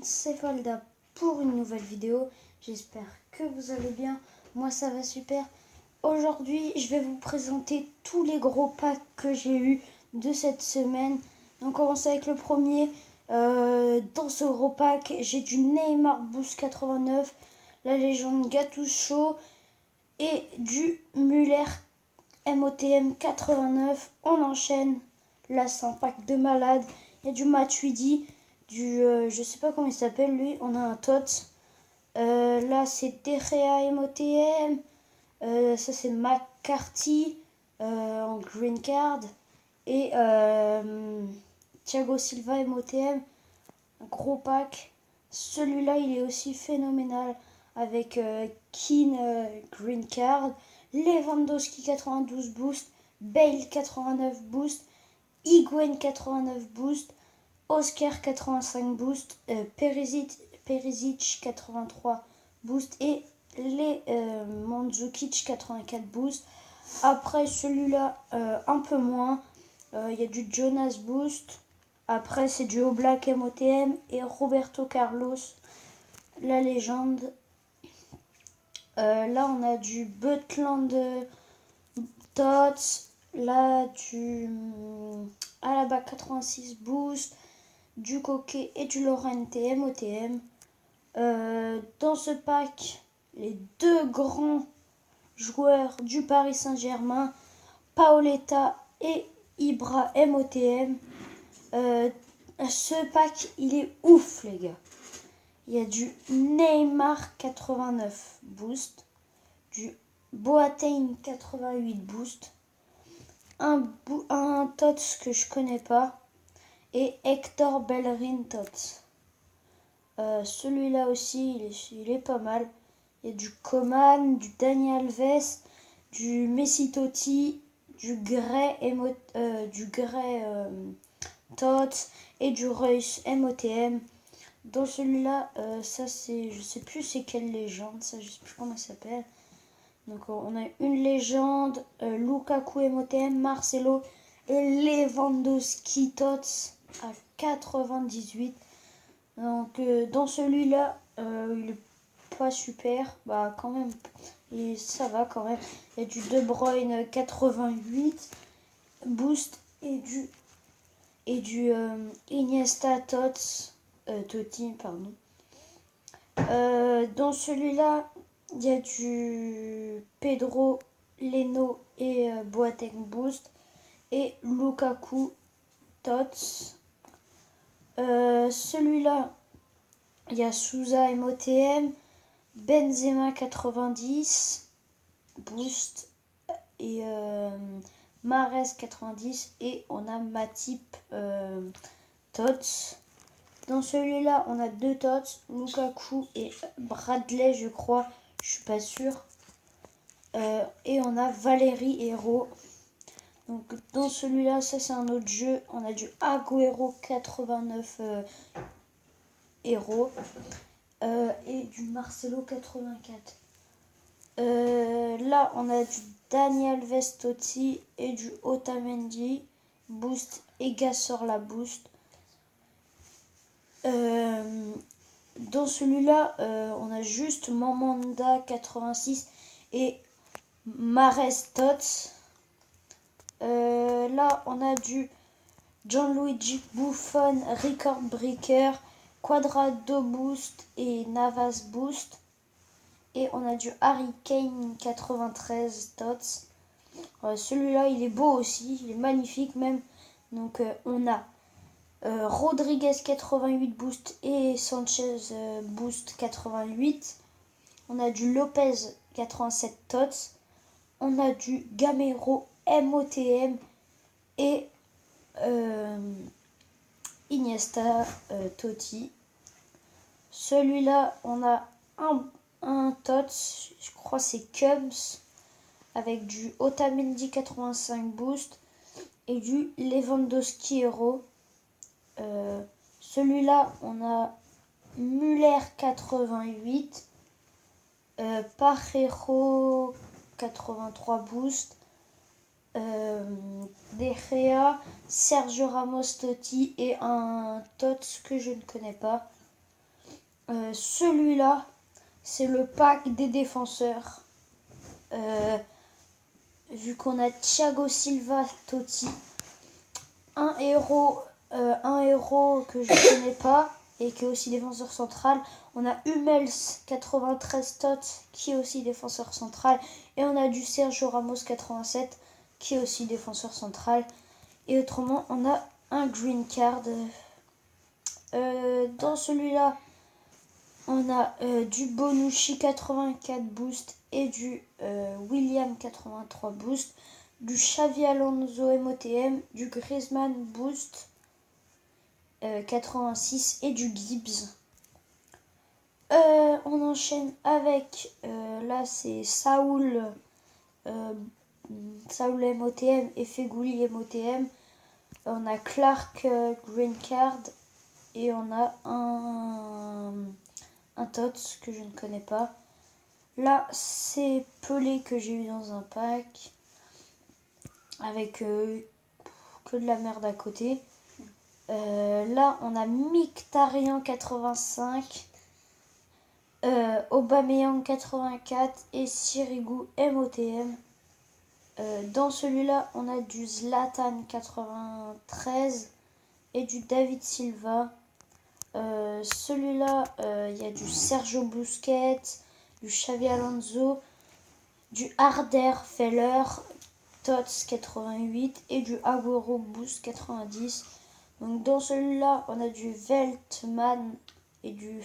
c'est Falda pour une nouvelle vidéo. J'espère que vous allez bien. Moi ça va super. Aujourd'hui je vais vous présenter tous les gros packs que j'ai eu de cette semaine. On commence avec le premier. Dans ce gros pack j'ai du Neymar Boost 89, la légende Gattuso et du Müller MOTM 89. On enchaîne. Là c'est un pack de malade. Il y a du Matuidi, je sais pas comment il s'appelle lui. On a un Tot. Là c'est Terrea MOTM. Ça c'est McCarthy en green card. Et Thiago Silva MOTM. Un gros pack. Celui-là il est aussi phénoménal. Avec Keane green card. Lewandowski 92 boost. Bale 89 boost. Higuain 89 boost, Oscar 85 boost, Perisic 83 boost et les Mandzukic 84 boost. Après celui-là un peu moins, il y a du Jonas boost. Après c'est du Oblak MOTM et Roberto Carlos, la légende. Là on a du Butland Tots. Là, du Alaba 86 boost, du Coquet et du Lorente MOTM. Dans ce pack, les deux grands joueurs du Paris Saint-Germain, Paoletta et Ibra MOTM. Ce pack, il est ouf, les gars. Il y a du Neymar 89 boost, du Boateng 88 boost, un Tots que je connais pas et Hector Bellerin Tots. Celui-là aussi il est pas mal. Il y a du Coman, du Dani Alves, du Messi Totti, du Gray Tots et du Reus MOTM. Dans celui-là, ça c'est, je sais plus c'est quelle légende, ça je sais plus comment ça s'appelle. Donc on a une légende, Lukaku MOTM, Marcelo et Lewandowski Tots à 98. Donc dans celui-là, il est pas super, bah quand même, et ça va quand même. Il y a du De Bruyne 88 boost et du Iniesta Totti, pardon. Dans celui-là, il y a du Pedro, Leno et Boateng boost et Lukaku Tots. Celui-là, il y a Souza MOTM, Benzema 90 boost et Mahrez 90 et on a Matip Tots. Dans celui-là, on a deux Tots, Lukaku et Bradley, je crois, je suis pas sûre. Et on a Valérie Héros. Donc dans celui-là, ça c'est un autre jeu. On a du Agüero 89 Héros et du Marcelo 84. Là, on a du Daniel Vestotti et du Otamendi boost et Gassorla boost. Dans celui-là, on a juste Mandanda 86 et Mahrez Tots. Là, on a du Gianluigi Buffon, Record Breaker, Quadrado Boost et Navas Boost. Et on a du Harry Kane 93 Tots. Celui-là, il est beau aussi, il est magnifique même. Donc, on a Rodriguez 88 boost et Sanchez boost 88. On a du Lopez 87 Tots. On a du Gamero MOTM et Iniesta Totti. Celui-là, on a un Tots, je crois c'est Cubs, avec du Otamendi 85 boost et du Lewandowski Hero. Celui-là, on a Müller 88, Parejo 83 boost, De Gea, Sergio Ramos Totti et un Tots que je ne connais pas. Celui-là, c'est le pack des défenseurs. Vu qu'on a Thiago Silva, Totti, un héros que je ne connais pas et qui est aussi défenseur central. On a Hummels 93 Tots qui est aussi défenseur central. Et on a du Sergio Ramos 87 qui est aussi défenseur central. Et autrement, on a un green card. Dans celui-là, on a du Bonucci 84 boost et du William 83 boost. Du Xavi Alonso MOTM, du Griezmann boost 86 et du Gibbs. On enchaîne avec, là c'est Saoul MOTM et Fegouli MOTM. On a Clark Green Card et on a un Tots que je ne connais pas. Là c'est Pelé que j'ai eu dans un pack avec que de la merde à côté. Là on a Mkhitaryan 85, Aubameyang 84 et Sirigu MOTM. Dans celui-là on a du Zlatan 93 et du David Silva. Celui-là il y a du Sergio Busquets, du Xavi Alonso, du Harder Feller Tots 88 et du Agüero Boost 90. Donc dans celui-là, on a du Veltman et du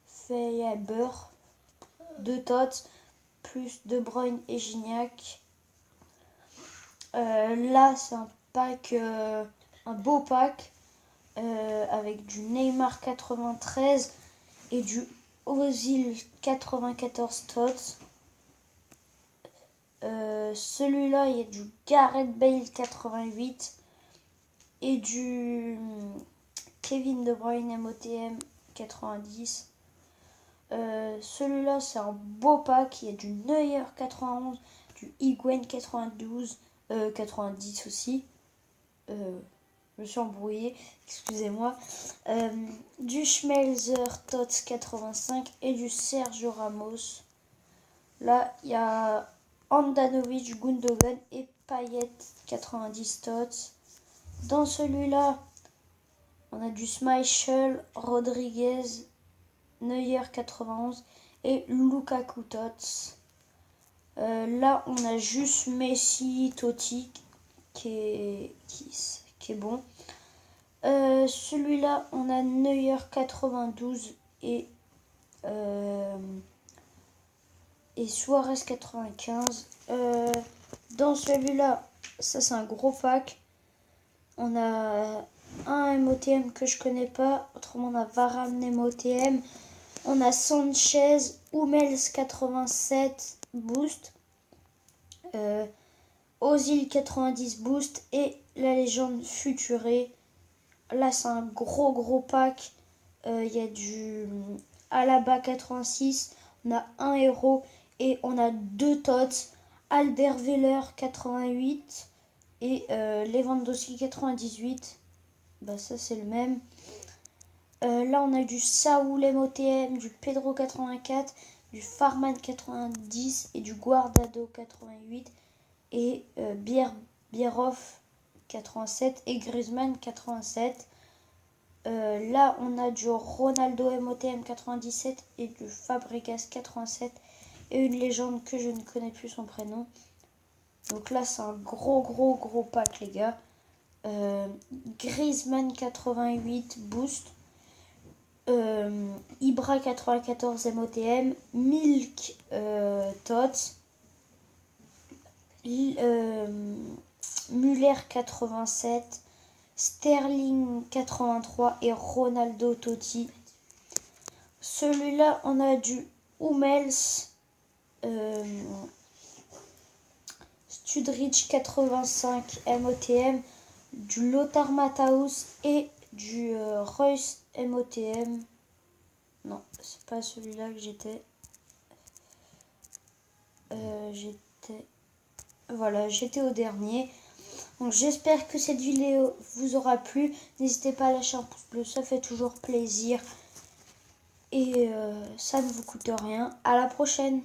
Faber, 2 Tots, plus De Bruyne et Gignac. Là, c'est un pack, un beau pack, avec du Neymar 93 et du Ozil 94 Tots. Celui-là, il y a du Gareth Bale 88 et du Kevin De Bruyne MOTM 90. Celui-là, c'est un beau pack. Il y a du Neuer 91, du Higuain 92, 90 aussi. Je me suis embrouillée, excusez-moi. Du Schmelzer Tots 85 et du Sergio Ramos. Là, il y a Handanovic, Gundogan et Payet 90 Tots. Dans celui-là, on a du Schmeichel, Rodriguez, Neuer 91 et Lukaku Tots. Là, on a juste Messi, Totti qui est bon. Celui-là, on a Neuer 92 et Suarez 95. Dans celui-là, ça c'est un gros pack. On a un MOTM que je connais pas. Autrement, on a Varane MOTM. On a Sanchez, Hummels 87 boost. Ozil 90 boost. Et la légende Futuré. Là, c'est un gros pack. Il y a du Alaba 86. On a un héros. Et on a 2 Tots. Alderweireld 88 et Lewandowski 98. Bah ça c'est le même. Là on a du Saoul MOTM, du Pedro 84, du Farman 90 et du Guardado 88 et Bierhoff 87 et Griezmann 87. Là on a du Ronaldo MOTM 97 et du Fabregas 87 et une légende que je ne connais plus son prénom. Donc là c'est un gros pack les gars. Griezmann 88 boost, Ibra 94 MOTM, Milk Tots, Muller 87, Sterling 83 et Ronaldo Totti. Celui-là on a du Hummels, Studrich 85 MOTM, du Lothar Matthäus et du Reus MOTM. Non, c'est pas celui-là que j'étais. J'étais au dernier. Donc j'espère que cette vidéo vous aura plu. N'hésitez pas à lâcher un pouce bleu, ça fait toujours plaisir. et ça ne vous coûte rien. À la prochaine!